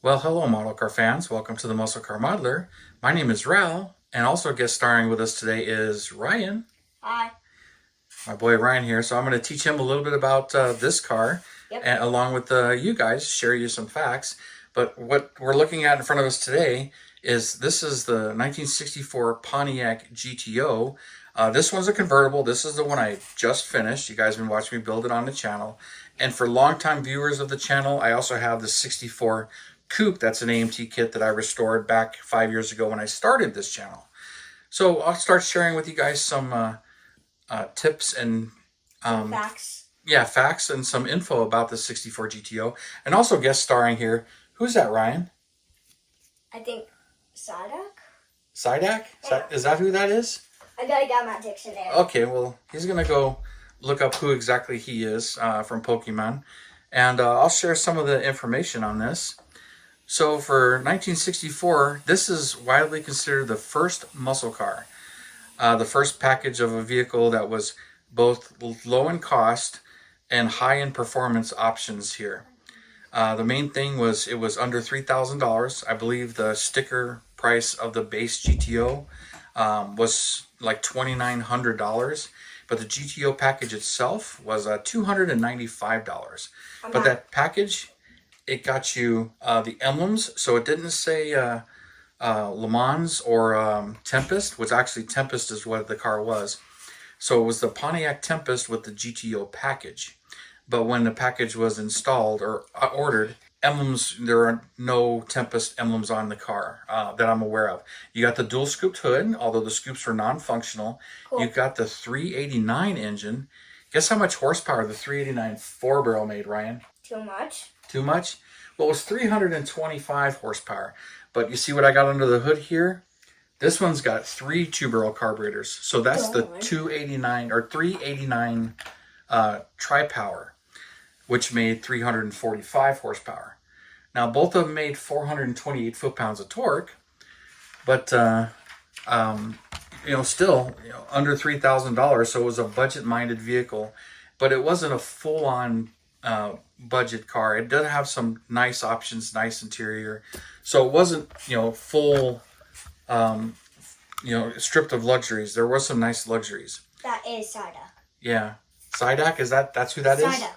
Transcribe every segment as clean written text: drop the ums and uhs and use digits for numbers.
Well, hello, model car fans. Welcome to the Muscle Car Modeler. My name is Ral, and also guest starring with us today is Ryan. Hi. My boy Ryan here. So I'm going to teach him a little bit about this car, Yep. and along with you guys, share you some facts. But what we're looking at in front of us today is the 1964 Pontiac GTO. This one's a convertible. This is the one I just finished. You guys have been watching me build it on the channel. And for longtime viewers of the channel, I also have the 64 Coupe. That's an AMT kit that I restored back 5 years ago when I started this channel. So I'll start sharing with you guys some tips and Facts. yeah, facts and some info about the 64 GTO, and also guest starring here. Who's that, Ryan? I think Sadak. Sidak? Yeah. Is that who that is? I gotta get my dictionary. Okay, well, he's gonna go look up who exactly he is from Pokemon, and I'll share some of the information on this. So for 1964, this is widely considered the first muscle car, the first package of a vehicle that was both low in cost and high in performance options here. The main thing was it was under $3,000. I believe the sticker price of the base GTO was like $2,900, but the GTO package itself was $295. But that package, it got you the emblems, so it didn't say Le Mans or Tempest, which actually Tempest is what the car was. So it was the Pontiac Tempest with the GTO package. But when the package was installed or ordered, emblems, there are no Tempest emblems on the car that I'm aware of. You got the dual scooped hood, although the scoops were non-functional. Cool. You got the 389 engine. Guess how much horsepower the 389 4-barrel made, Ryan? Too much. Too much? Well, it was 325 horsepower. But you see what I got under the hood here? This one's got 3 2-barrel carburetors. So that's the 289 or 389 tri-power, which made 345 horsepower. Now, both of them made 428 foot-pounds of torque, but still, under $3,000. So it was a budget-minded vehicle, but it wasn't a full-on budget car. It did have some nice options, nice interior. So it wasn't, full, stripped of luxuries. There was some nice luxuries. That is Sadak. Yeah. Psyduck, that's who that is? Sadak.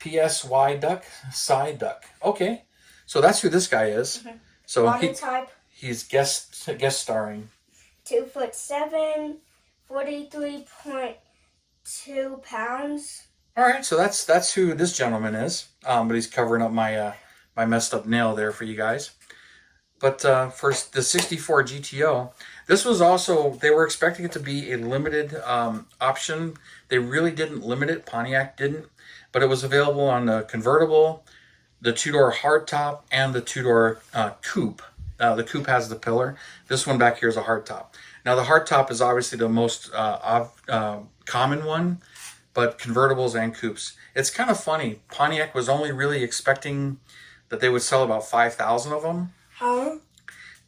PSY Duck? Psyduck. Okay. So that's who this guy is. Mm-hmm. So Body type. he's guest starring. 2'7", 43.2 pounds. All right, so that's who this gentleman is. But he's covering up my my messed up nail there for you guys. But for the 64 GTO, this was also, they were expecting it to be a limited option. They really didn't limit it. Pontiac didn't. But it was available on the convertible, the 2-door hardtop, and the 2-door coupe. The coupe has the pillar. This one back here is a hardtop. Now, the hardtop is obviously the most common one, but convertibles and coupes. It's kind of funny. Pontiac was only really expecting that they would sell about 5,000 of them. Huh?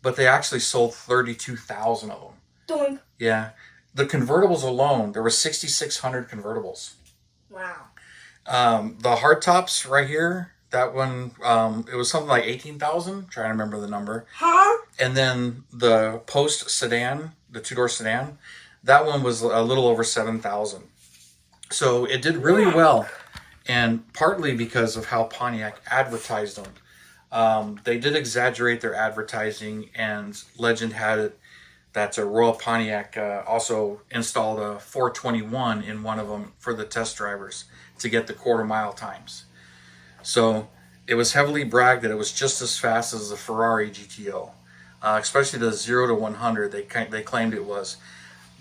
But they actually sold 32,000 of them. Doink. Yeah. The convertibles alone, there were 6,600 convertibles. Wow. The hardtops right here, that one, it was something like 18,000. Trying to remember the number. Huh? And then the Post sedan, the 2-door sedan, that one was a little over 7,000. So it did really well. And partly because of how Pontiac advertised them. They did exaggerate their advertising, and legend had it that Royal Pontiac also installed a 421 in one of them for the test drivers to get the quarter-mile times. So it was heavily bragged that it was just as fast as the Ferrari GTO, especially the 0 to 100. They claimed it was,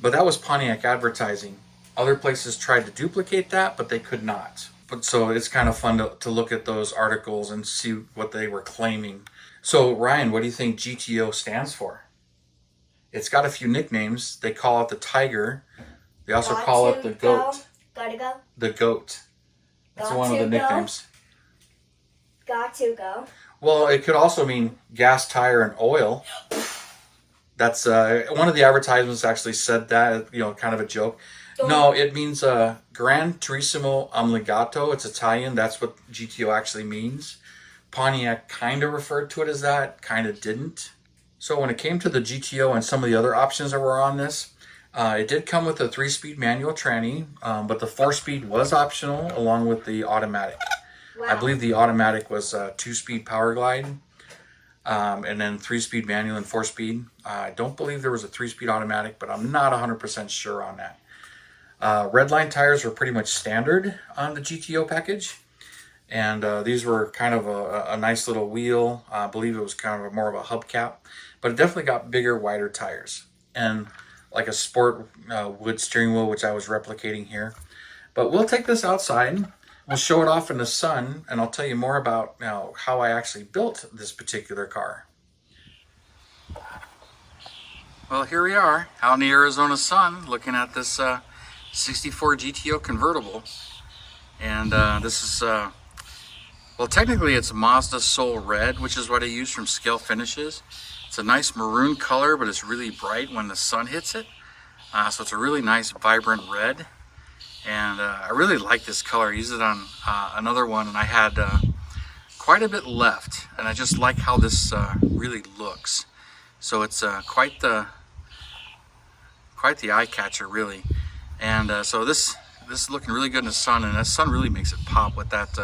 but that was Pontiac advertising. Other places tried to duplicate that, but they could not. But so it's kind of fun to look at those articles and see what they were claiming. So Ryan, what do you think GTO stands for? It's got a few nicknames. They call it the Tiger. They also call it the Goat. Gotta go. The Goat. That's one of the nicknames. Got to go. Well, it could also mean gas, tire, and oil. That's one of the advertisements actually said that, kind of a joke. No, it means Gran Turissimo Ombligato. It's Italian. That's what GTO actually means. Pontiac kind of referred to it as that, kind of didn't. So when it came to the GTO and some of the other options that were on this, it did come with a 3-speed manual tranny, but the 4-speed was optional along with the automatic. Wow. I believe the automatic was a 2-speed power glide, and then 3-speed manual and 4-speed. I don't believe there was a 3-speed automatic, but I'm not 100% sure on that. Redline tires were pretty much standard on the GTO package. And these were kind of a nice little wheel. I believe it was kind of more of a hubcap, but it definitely got bigger, wider tires. And like a sport wood steering wheel, which I was replicating here. But we'll take this outside. We'll show it off in the sun, and I'll tell you more about how I actually built this particular car. Well, here we are out in the Arizona sun looking at this 64 GTO convertible. And this is... well, technically it's Mazda Soul Red, which is what I use from Scale Finishes. It's a nice maroon color, but it's really bright when the sun hits it. So it's a really nice, vibrant red. And I really like this color. I used it on another one, and I had quite a bit left. And I just like how this really looks. So it's quite the eye catcher, really. And so this is looking really good in the sun, and the sun really makes it pop with that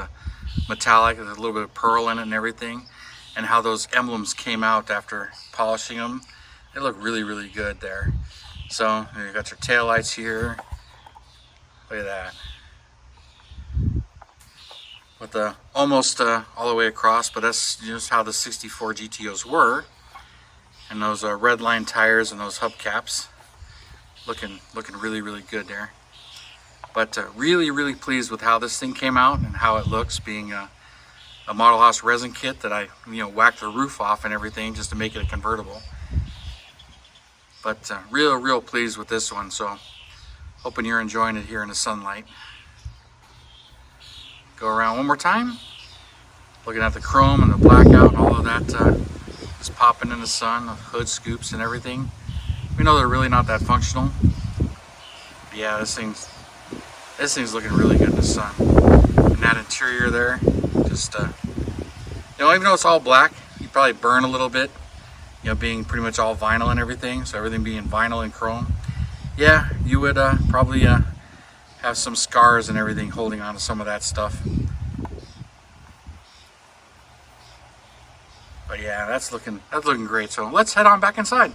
metallic. There's a little bit of pearl in it and everything, and how those emblems came out after polishing them. They look really, really good there. So you got your tail lights here. Look at that. With the almost all the way across, but that's just how the 64 GTOs were. And those red line tires and those hubcaps looking really, really good there. But really, really pleased with how this thing came out and how it looks, being a Modelhaus resin kit that I whacked the roof off and everything just to make it a convertible. But real pleased with this one. So hoping you're enjoying it here in the sunlight. Go around one more time, looking at the chrome and the blackout and all of that is popping in the sun, the hood scoops and everything. We know they're really not that functional. But yeah, this thing's looking really good in the sun. And that interior there, just even though it's all black, you probably burn a little bit, being pretty much all vinyl and everything. So everything being vinyl and chrome, yeah, you would probably have some scars and everything holding on to some of that stuff. But yeah, that's looking great. So let's head on back inside.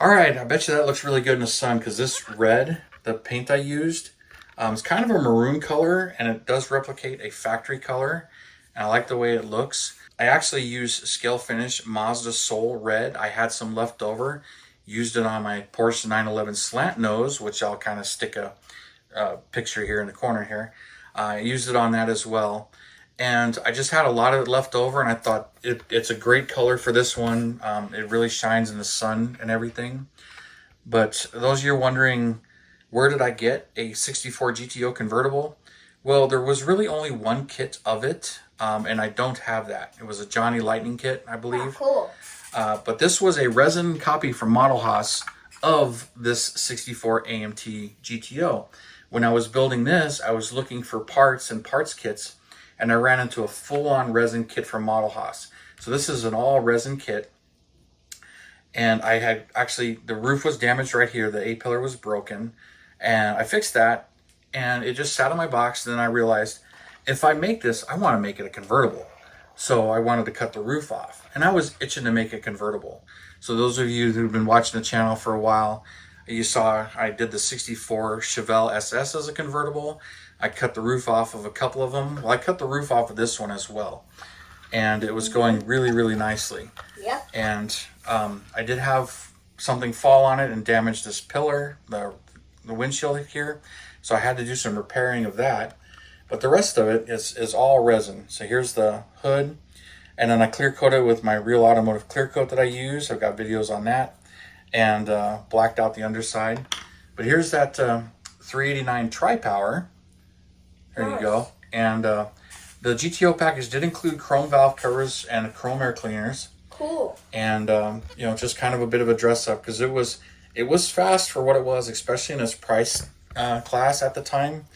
All right, I bet you that looks really good in the sun, because this red, the paint I used, it's kind of a maroon color, and it does replicate a factory color, and I like the way it looks. I actually used Scale Finish Mazda Soul Red. I had some left over, used it on my Porsche 911 slant nose, which I'll kind of stick a picture here in the corner here. I used it on that as well. And I just had a lot of it left over, and I thought it's a great color for this one. It really shines in the sun and everything. But those of you wondering, where did I get a 64 GTO convertible? Well, there was really only one kit of it, and I don't have that. It was a Johnny Lightning kit, I believe. Oh, cool. But this was a resin copy from Modelhaus of this 64 AMT GTO. When I was building this, I was looking for parts and parts kits, and I ran into a full-on resin kit from Modelhaus. So this is an all resin kit. And I had actually, the roof was damaged right here. The A-pillar was broken. And I fixed that, and it just sat in my box. And then I realized, if I make this, I want to make it a convertible. So I wanted to cut the roof off. And I was itching to make a convertible. So those of you who've been watching the channel for a while, you saw I did the 64 Chevelle SS as a convertible. I cut the roof off of a couple of them. Well, I cut the roof off of this one as well. And it was going really, really nicely. Yep. And I did have something fall on it and damage this pillar, the windshield here. So I had to do some repairing of that. But the rest of it is all resin. So here's the hood. And then I clear coat it with my Real Automotive clear coat that I use. I've got videos on that. And blacked out the underside. But here's that 389 Tri-Power. There you go. And the GTO package did include chrome valve covers and chrome air cleaners. Cool. And just kind of a bit of a dress up, because it was fast for what it was, especially in its price class at the time.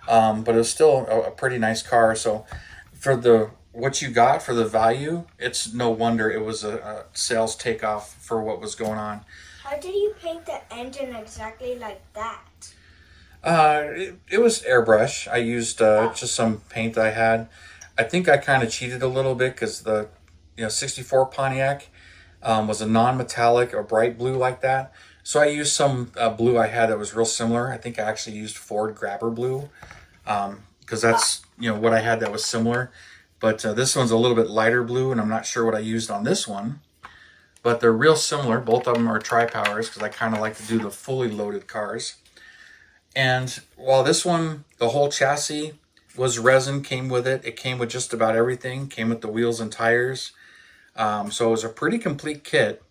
But it was still a pretty nice car. So for the what you got for the value, it's no wonder it was a sales takeoff for what was going on. How did you paint the engine exactly like that? It was airbrush. I used just some paint I had. I think I kind of cheated a little bit because the 64 Pontiac was a non-metallic or bright blue like that. So I used some blue I had that was real similar. I think I actually used Ford Grabber blue because that's what I had that was similar. But this one's a little bit lighter blue, and I'm not sure what I used on this one. But they're real similar. Both of them are tri-powers because I kind of like to do the fully loaded cars. And while this one, the whole chassis was resin, came with it. It came with just about everything. Came with the wheels and tires. So it was a pretty complete kit.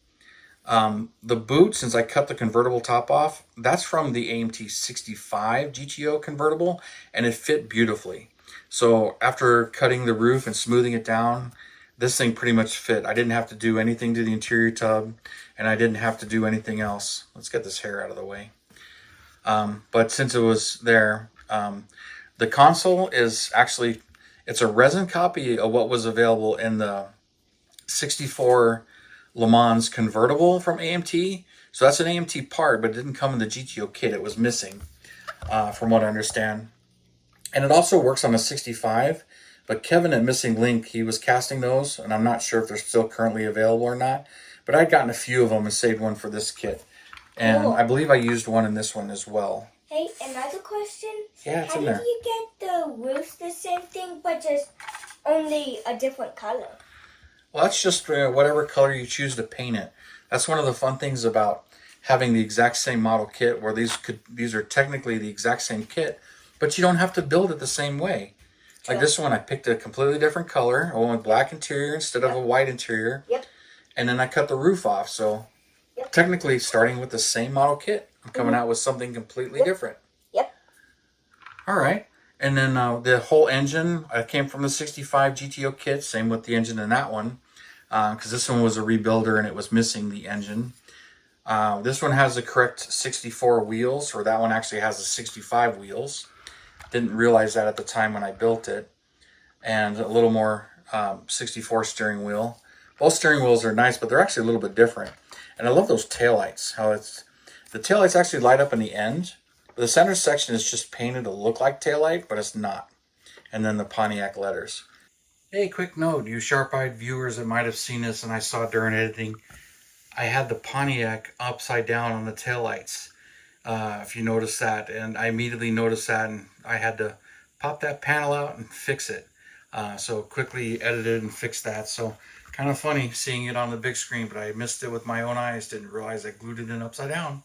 The boot, since I cut the convertible top off, that's from the AMT 65 GTO Convertible, and it fit beautifully. So after cutting the roof and smoothing it down, this thing pretty much fit. I didn't have to do anything to the interior tub, and I didn't have to do anything else. Let's get this hair out of the way. But since it was there, the console is actually, it's a resin copy of what was available in the 64 Le Mans convertible from AMT. So that's an AMT part, but it didn't come in the GTO kit. It was missing, from what I understand. And it also works on a 65, but Kevin at Missing Link, he was casting those, and I'm not sure if they're still currently available or not, but I'd gotten a few of them and saved one for this kit. And Cool. I believe I used one in this one as well. Hey, another question. Yeah, it's How in did there. you get the roof the same thing, but just only a different color? Well, that's just whatever color you choose to paint it. That's one of the fun things about having the exact same model kit, where these are technically the exact same kit, but you don't have to build it the same way. Like Sure. this one, I picked a completely different color. I went with black interior instead of a white interior. Yep. And then I cut the roof off. So technically, starting with the same model kit, I'm coming out with something completely different. Yep. All right. And then the whole engine, I came from the 65 GTO kit. Same with the engine in that one. Because this one was a rebuilder and it was missing the engine. This one has the correct 64 wheels, or that one actually has the 65 wheels. Didn't realize that at the time when I built it. And a little more 64 steering wheel. Both steering wheels are nice, but they're actually a little bit different. And I love those taillights. The taillights actually light up in the end. The center section is just painted to look like taillight, but it's not. And then the Pontiac letters. Hey, quick note, you sharp-eyed viewers that might have seen this and I saw it during editing. I had the Pontiac upside down on the taillights, if you notice that. And I immediately noticed that, and I had to pop that panel out and fix it. So quickly edited and fixed that. So kind of funny seeing it on the big screen, but I missed it with my own eyes. Didn't realize I glued it in upside down.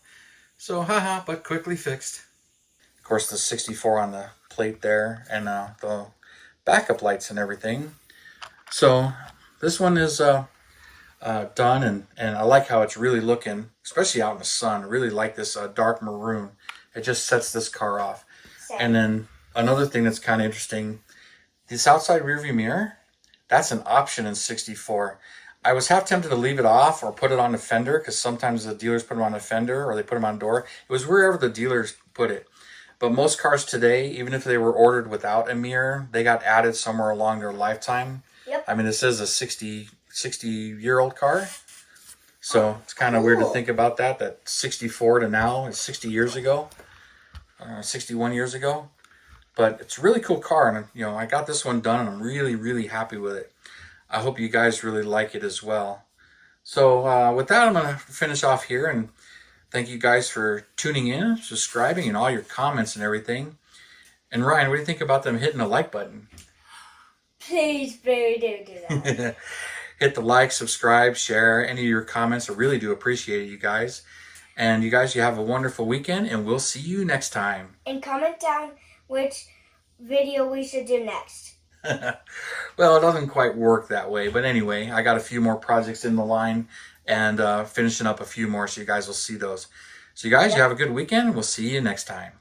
So haha, but quickly fixed. Of course, the 64 on the plate there, and the backup lights and everything. So this one is done, and I like how it's really looking, especially out in the sun. I really like this dark maroon. It just sets this car off. Same. And then another thing that's kind of interesting, this outside rearview mirror, that's an option in 64. I was half tempted to leave it off or put it on the fender, because sometimes the dealers put them on the fender or they put them on the door. It was wherever the dealers put it. But most cars today, even if they were ordered without a mirror, they got added somewhere along their lifetime. Yep. I mean, this is a 60-year-old car. So it's kind of weird to think about that 64 to now is 60 years ago, 61 years ago. But it's a really cool car, and I got this one done, and I'm really, really happy with it. I hope you guys really like it as well. So with that, I'm going to finish off here, and thank you guys for tuning in, subscribing, and all your comments and everything. And Ryan, what do you think about them hitting the like button? Please, do that. Hit the like, subscribe, share, any of your comments. I really do appreciate it, you guys. And you guys, you have a wonderful weekend, and we'll see you next time. And comment down which video we should do next. Well, it doesn't quite work that way. But anyway, I got a few more projects in the line, and finishing up a few more, so you guys will see those. So you guys, you have a good weekend. We'll see you next time.